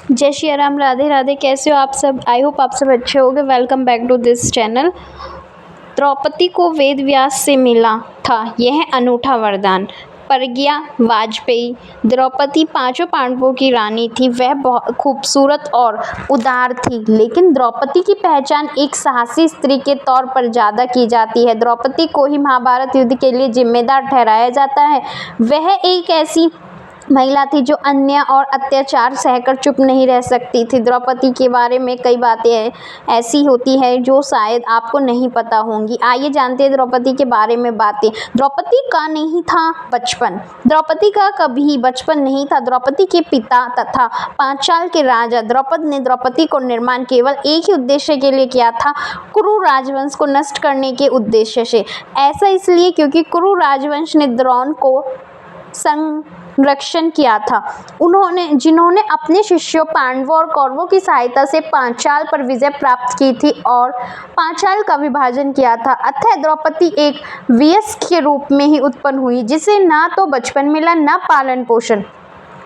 जय श्री राम, राधे राधे। कैसे हो आप सब? आई होप आप सब अच्छे होंगे। Welcome back to this channel. Draupadi को वेद व्यास से मिला था यह अनूठा वरदान। प्रज्ञा वाजपेयी। द्रौपदी पांचों पांडवों की रानी थी। वह बहुत खूबसूरत और उदार थी, लेकिन द्रौपदी की पहचान एक साहसी स्त्री के तौर पर ज़्यादा की जाती है। द्रौपदी को ही महाभारत युद्ध के लिए जिम्मेदार ठहराया जाता है। वह एक ऐसी महिला थी जो अन्याय और अत्याचार सहकर चुप नहीं रह सकती थी। द्रौपदी के बारे में कई बातें ऐसी होती हैं जो शायद आपको नहीं पता होंगी। आइए जानते हैं द्रौपदी के बारे में बातें। द्रौपदी का नहीं था बचपन। द्रौपदी का कभी बचपन नहीं था। द्रौपदी के पिता तथा पांचाल के राजा द्रौपद ने द्रौपदी को निर्माण केवल एक ही उद्देश्य के लिए किया था, कुरु राजवंश को नष्ट करने के उद्देश्य से। ऐसा इसलिए क्योंकि कुरु राजवंश ने द्रोण को संरक्षण किया था, जिन्होंने अपने शिष्यों पांडवों और कौरवों की सहायता से पांचाल पर विजय प्राप्त की थी और पांचाल का विभाजन किया था। अतः द्रौपदी एक वयस्क के रूप में ही उत्पन्न हुई, जिसे ना तो बचपन मिला न पालन पोषण।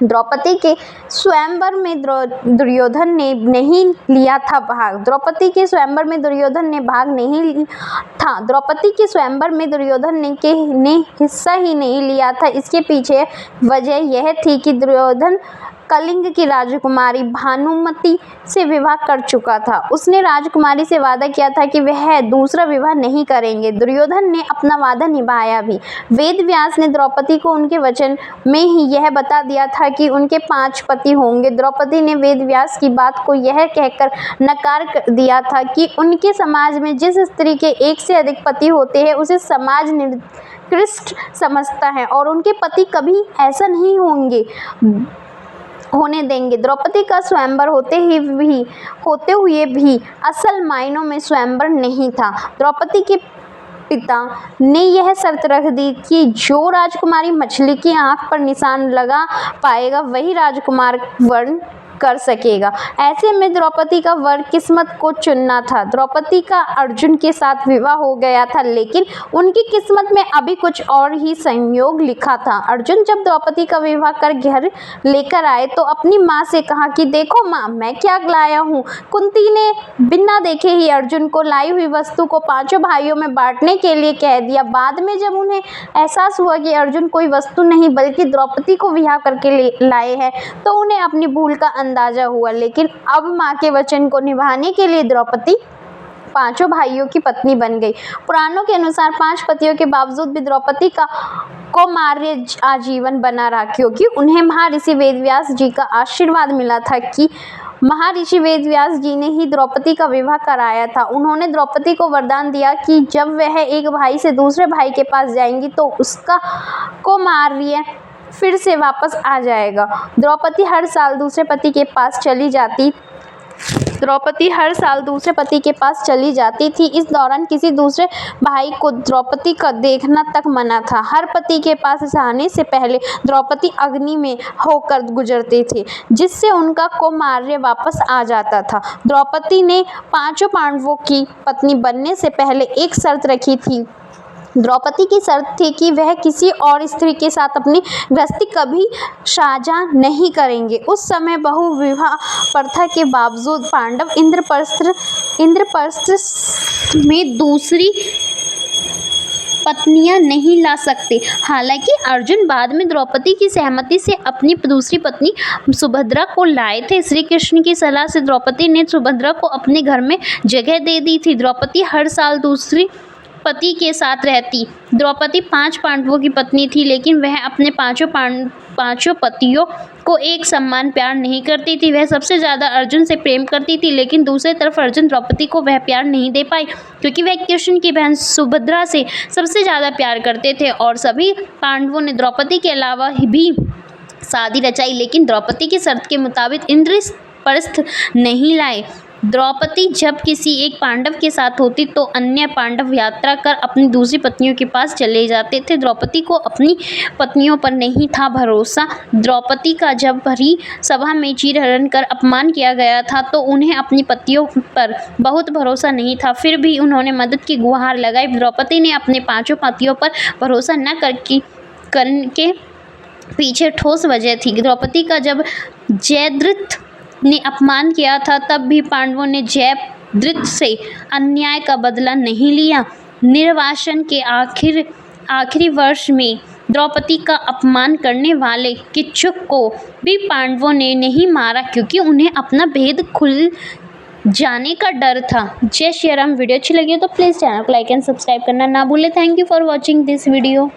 द्रौपदी के स्वयंवर में दुर्योधन ने नहीं लिया था भाग। द्रौपदी के स्वयंवर में दुर्योधन ने भाग नहीं था। द्रौपदी के स्वयंवर में दुर्योधन ने हिस्सा ही नहीं लिया था। इसके पीछे वजह यह थी कि दुर्योधन कलिंग की राजकुमारी भानुमति से विवाह कर चुका था। उसने राजकुमारी से वादा किया था कि वह दूसरा विवाह नहीं करेंगे। दुर्योधन ने अपना वादा निभाया भी। वेद व्यास ने द्रौपदी को उनके वचन में ही यह बता दिया था कि उनके 5 पति होंगे। द्रौपदी ने वेद व्यास की बात को यह कहकर नकार कर दिया था कि उनके समाज में जिस स्त्री के एक से अधिक पति होते हैं उसे समाज निकृष्ट समझता है और उनके पति कभी ऐसा नहीं होने देंगे। द्रौपदी का स्वयंवर होते हुए भी असल मायनों में स्वयंवर नहीं था। द्रौपदी के पिता ने यह शर्त रख दी कि जो राजकुमारी मछली की आंख पर निशान लगा पाएगा वही राजकुमार वर्ण कर सकेगा। ऐसे में द्रौपदी का वर किस्मत को चुनना था। द्रौपदी का अर्जुन के साथ विवाह हो गया था, लेकिन उनकी किस्मत में अभी कुछ और ही संयोग लिखा था। अर्जुन जब द्रौपदी का विवाह कर घर लेकर आए तो अपनी माँ से कहा कि देखो माँ, मैं क्या लाया हूँ। कुंती ने बिना देखे ही अर्जुन को लाई हुई वस्तु को 5 भाइयों में बांटने के लिए कह दिया। बाद में जब उन्हें एहसास हुआ कि अर्जुन कोई वस्तु नहीं बल्कि द्रौपदी को विवाह करके लाए हैं तो उन्हें अपनी भूल का अंदाजा हुआ। लेकिन अब मां के वचन को निभाने के लिए द्रौपदी 5 भाइयों की पत्नी बन गई। पुराणों के अनुसार 5 पतियों के बावजूद भी द्रौपदी का कौमार्य आजीवन बना रहा, क्योंकि उन्हें महर्षि वेदव्यास जी का आशीर्वाद मिला था कि महर्षि वेदव्यास जी ने ही द्रौपदी का विवाह कराया था। उन्होंने द्रौपदी को वरदान दिया कि जब वह एक भाई से दूसरे भाई के पास जाएंगी तो उसका कौमार्य फिर से वापस आ जाएगा। द्रौपदी हर साल दूसरे पति के पास चली जाती थी। इस दौरान किसी दूसरे भाई को द्रौपदी का देखना तक मना था। हर पति के पास जाने से पहले द्रौपदी अग्नि में होकर गुजरती थी, जिससे उनका कौमार्य वापस आ जाता था। द्रौपदी ने 5 पांडवों की पत्नी बनने से पहले एक शर्त रखी थी। द्रौपदी की शर्त थी कि वह किसी और स्त्री के साथ अपनी गृहस्थी कभी साझा नहीं करेंगे। उस समय बहुविवाह प्रथा के बावजूद पांडव इंद्रप्रस्थ में दूसरी पत्नियां नहीं ला सकते। हालांकि अर्जुन बाद में द्रौपदी की सहमति से अपनी दूसरी पत्नी सुभद्रा को लाए थे। श्री कृष्ण की सलाह से द्रौपदी ने सुभद्रा को अपने घर में जगह दे दी थी। द्रौपदी हर साल दूसरी पति के साथ रहती। द्रौपदी 5 पांडवों की पत्नी थी, लेकिन वह अपने पांचों पतियों को एक समान प्यार नहीं करती थी। वह सबसे ज़्यादा अर्जुन से प्रेम करती थी, लेकिन दूसरी तरफ अर्जुन द्रौपदी को वह प्यार नहीं दे पाई, क्योंकि वह कृष्ण की बहन सुभद्रा से सबसे ज़्यादा प्यार करते थे। और सभी पांडवों ने द्रौपदी के अलावा भी शादी रचाई, लेकिन द्रौपदी की शर्त के मुताबिक इंद्रप्रस्थ नहीं लाए। द्रौपदी जब किसी एक पांडव के साथ होती तो अन्य पांडव यात्रा कर अपनी दूसरी पत्नियों के पास चले जाते थे। द्रौपदी को अपनी पत्नियों पर नहीं था भरोसा। द्रौपदी का जब भरी सभा में चीरहरण कर अपमान किया गया था तो उन्हें अपनी पत्नियों पर बहुत भरोसा नहीं था। फिर भी उन्होंने मदद की गुहार लगाई। द्रौपदी ने अपने 5 पतियों पर भरोसा न करके पीछे ठोस वजह थी। द्रौपदी का जब जयद्रथ ने अपमान किया था, तब भी पांडवों ने जयद्रथ से अन्याय का बदला नहीं लिया। निर्वासन के आखिरी वर्ष में द्रौपदी का अपमान करने वाले किच्चक को भी पांडवों ने नहीं मारा, क्योंकि उन्हें अपना भेद खुल जाने का डर था। जय श्री राम। वीडियो अच्छी लगी हो तो प्लीज़ चैनल को लाइक एंड सब्सक्राइब करना ना भूलें। Thank you for watching this video.